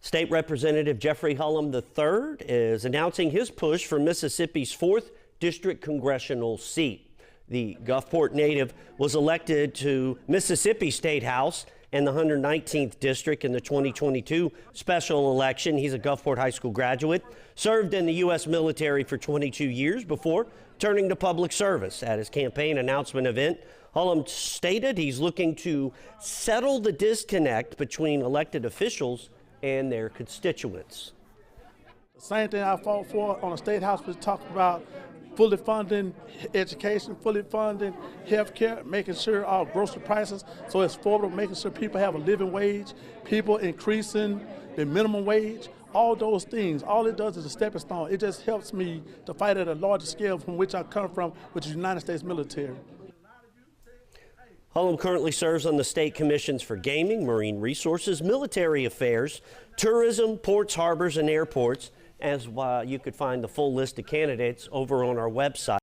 State Representative Jeffrey Hulum III is announcing his push for Mississippi's 4th District congressional seat. The Gulfport native was elected to Mississippi State House and the 119th District in the 2022 special election. He's a Gulfport High School graduate, served in the U.S. military for 22 years before turning to public service. At his campaign announcement event, Hulum stated he's looking to settle the disconnect between elected officials and their constituents. The same thing I fought for on the State House was talking about fully funding education, fully funding health care, making sure our grocery prices so it's affordable, making sure people have a living wage, people increasing the minimum wage, all those things. All it does is a stepping stone. It just helps me to fight at a larger scale from which I come from, which is the United States military. Hulum currently serves on the state commissions for gaming, marine resources, military affairs, tourism, ports, harbors, and airports. As you could find the full list of candidates over on our website.